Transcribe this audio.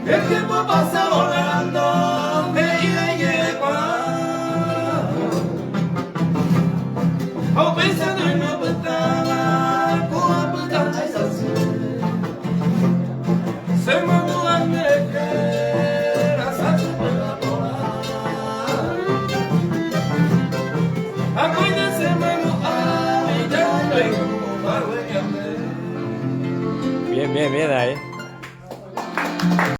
El tiempo pasa volando, me lleva. Ao pensando em meu petala, com a petala essa se mandou me quer, essa pela bola. A coisa se mandou a vida, Bien, bien, bien ahí.